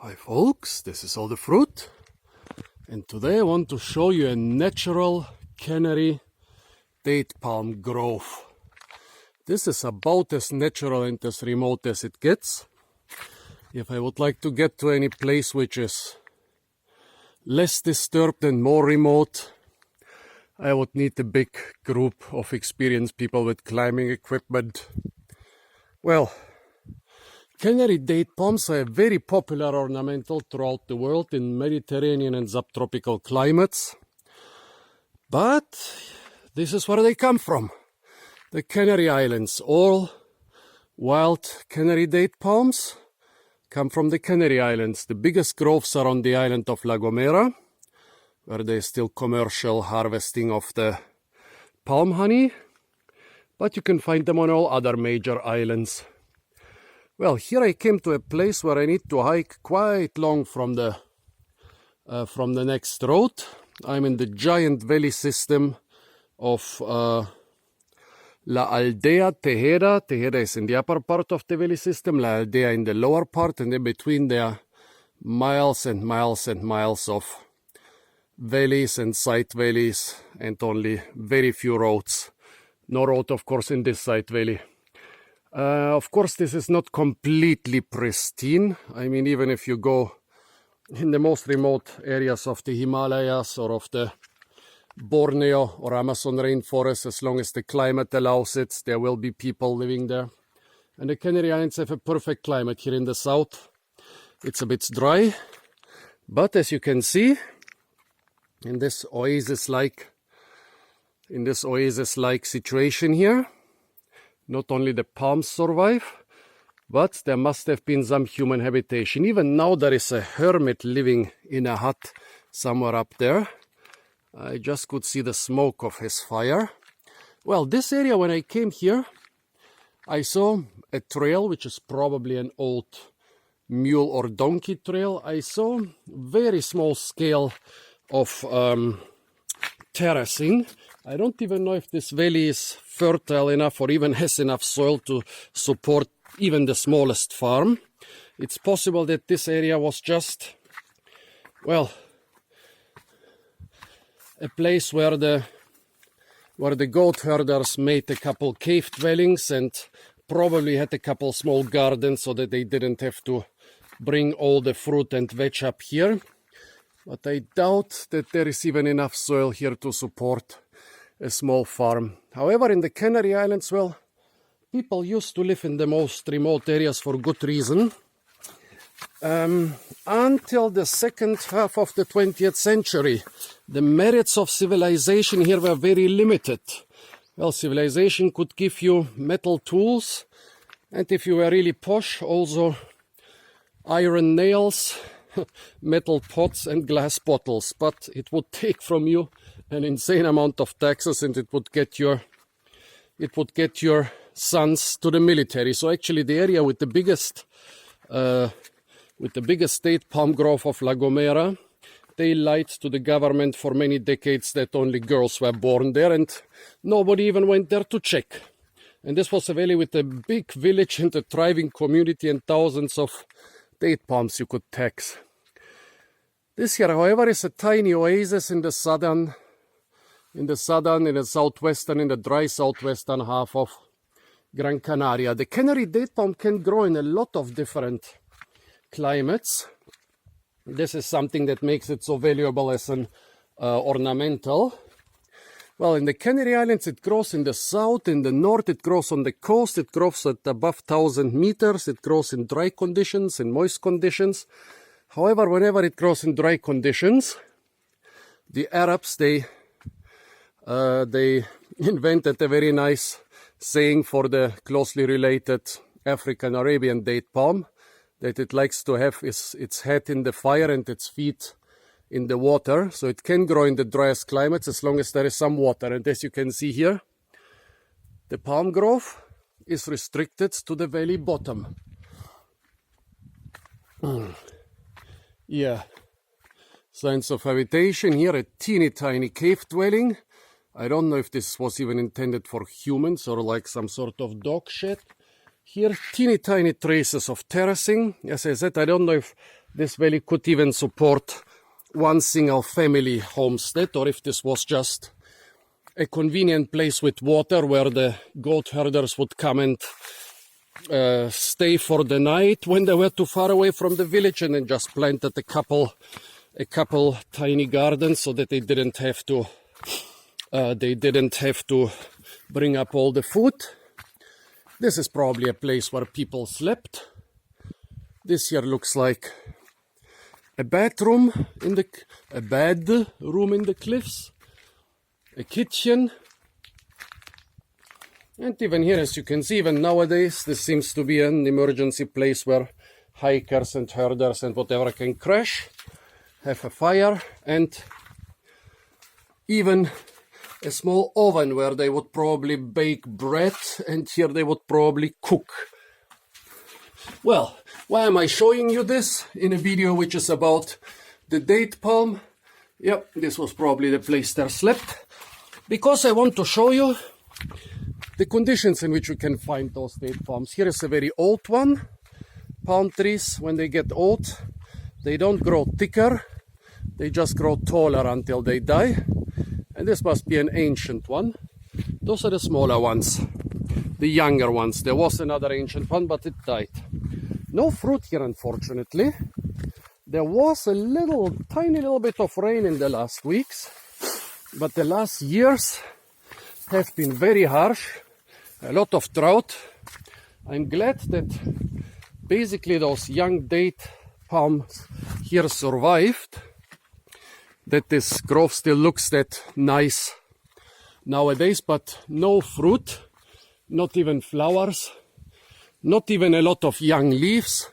Hi folks, this is all the fruit, and today I want to show you a natural Canary Date Palm grove. This is about as natural and as remote as it gets. If I would like to get to any place which is less disturbed and more remote, I would need a big group of experienced people with climbing equipment. Well, Canary date palms are very popular ornamental throughout the world in Mediterranean and subtropical climates. But this is where they come from. The Canary Islands. All wild Canary date palms come from the Canary Islands. The biggest groves are on the island of La Gomera, where there is still commercial harvesting of the palm honey. But you can find them on all other major islands. Well, here I came to a place where I need to hike quite long from the next road. I'm in the giant valley system of La Aldea Tejeda. Tejeda is in the upper part of the valley system, La Aldea in the lower part, and in between there are miles and miles and miles of valleys and side valleys and only very few roads. No road, of course, in this side valley. Of course, this is not completely pristine. I mean, even if you go in the most remote areas of the Himalayas or of the Borneo or Amazon rainforest, as long as the climate allows it, there will be people living there. And the Canary Islands have a perfect climate here in the south. It's a bit dry, but as you can see, in this oasis-like situation here, not only the palms survive, but there must have been some human habitation. Even now there is a hermit living in a hut somewhere up there. I just could see the smoke of his fire. Well, this area, when I came here, I saw a trail, which is probably an old mule or donkey trail. I saw very small scale of terracing. I don't even know if this valley is fertile enough or even has enough soil to support even the smallest farm. It's possible that this area was just, well, a place where the goat herders made a couple cave dwellings and probably had a couple small gardens so that they didn't have to bring all the fruit and veg up here. But I doubt that there is even enough soil here to support a small farm. However, in the Canary Islands, well, people used to live in the most remote areas for good reason. Until the second half of the 20th century, the merits of civilization here were very limited. Well, civilization could give you metal tools, and if you were really posh, also iron nails, metal pots and glass bottles. But it would take from you an insane amount of taxes, and it would get your sons to the military. So actually the area with the biggest date palm grove of La Gomera, they lied to the government for many decades that only girls were born there, and nobody even went there to check. And this was a valley with a big village and a thriving community and thousands of date palms you could tax. This here, however, is a tiny oasis in the southwestern, in the dry southwestern half of Gran Canaria. The Canary date palm can grow in a lot of different climates. This is something that makes it so valuable as an ornamental. Well, in the Canary Islands it grows in the south, in the north it grows on the coast, it grows at above 1,000 meters, it grows in dry conditions, in moist conditions. However, whenever it grows in dry conditions, the Arabs, they invented a very nice saying for the closely related African Arabian date palm, that it likes to have its head in the fire and its feet in the water. So it can grow in the driest climates as long as there is some water. And as you can see here, the palm grove is restricted to the valley bottom. Yeah, signs of habitation here, a teeny tiny cave dwelling. I don't know if this was even intended for humans or like some sort of dog shed. Here, teeny tiny traces of terracing. As I said, I don't know if this valley could even support one single family homestead, or if this was just a convenient place with water where the goat herders would come and stay for the night when they were too far away from the village, and then just planted a couple tiny gardens so that they didn't have to bring up all the food. This is probably a place where people slept. This here looks like a bedroom in the cliffs, a kitchen. And even here, as you can see, even nowadays, this seems to be an emergency place where hikers and herders and whatever can crash, have a fire, and even a small oven where they would probably bake bread, and here they would probably cook. Well, why am I showing you this in a video which is about the date palm? Yep, this was probably the place they slept. Because I want to show you the conditions in which you can find those date palms. Here is a very old one. Palm trees, when they get old, they don't grow thicker, they just grow taller until they die. And this must be an ancient one. Those are the smaller ones, the younger ones. There was another ancient one, but it died. No fruit here, unfortunately. There was a tiny little bit of rain in the last weeks, but the last years have been very harsh. A lot of drought. I'm glad that basically those young date palms here survived, that this grove still looks that nice nowadays, but no fruit, not even flowers, not even a lot of young leaves.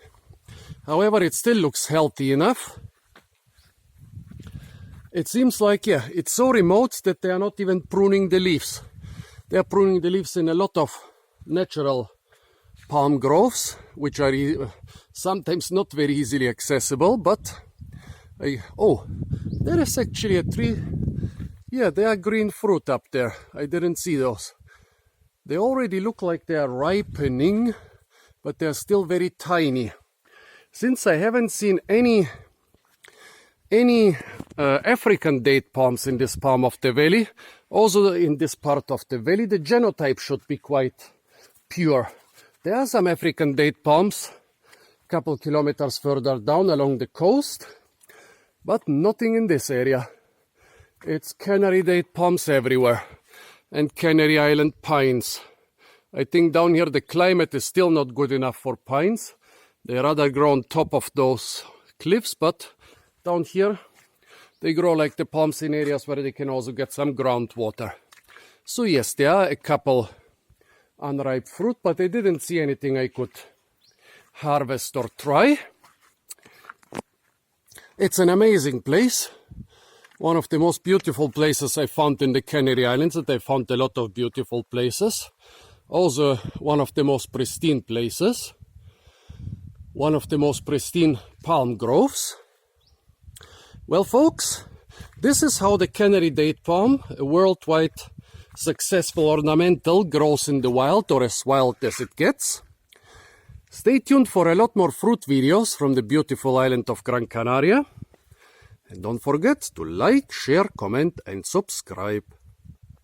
However, it still looks healthy enough. It seems like, yeah, it's so remote that they are not even pruning the leaves. They are pruning the leaves in a lot of natural palm groves, which are sometimes not very easily accessible, but oh, there is actually a tree. Yeah, there are green fruit up there. I didn't see those. They already look like they are ripening, but they're still very tiny. Since I haven't seen any African date palms in this palm of the valley, also in this part of the valley, the genotype should be quite pure. There are some African date palms a couple kilometers further down along the coast, but nothing in this area. It's Canary date palms everywhere, and Canary Island pines. I think down here the climate is still not good enough for pines. They rather grow on top of those cliffs, but down here they grow like the palms in areas where they can also get some groundwater. So yes, there are a couple unripe fruit, but I didn't see anything I could harvest or try. It's an amazing place. One of the most beautiful places I found in the Canary Islands, and I found a lot of beautiful places. Also one of the most pristine places. One of the most pristine palm groves. Well, folks, this is how the Canary date palm, a worldwide successful ornamental, grows in the wild, or as wild as it gets. Stay tuned for a lot more fruit videos from the beautiful island of Gran Canaria. And don't forget to like, share, comment and subscribe.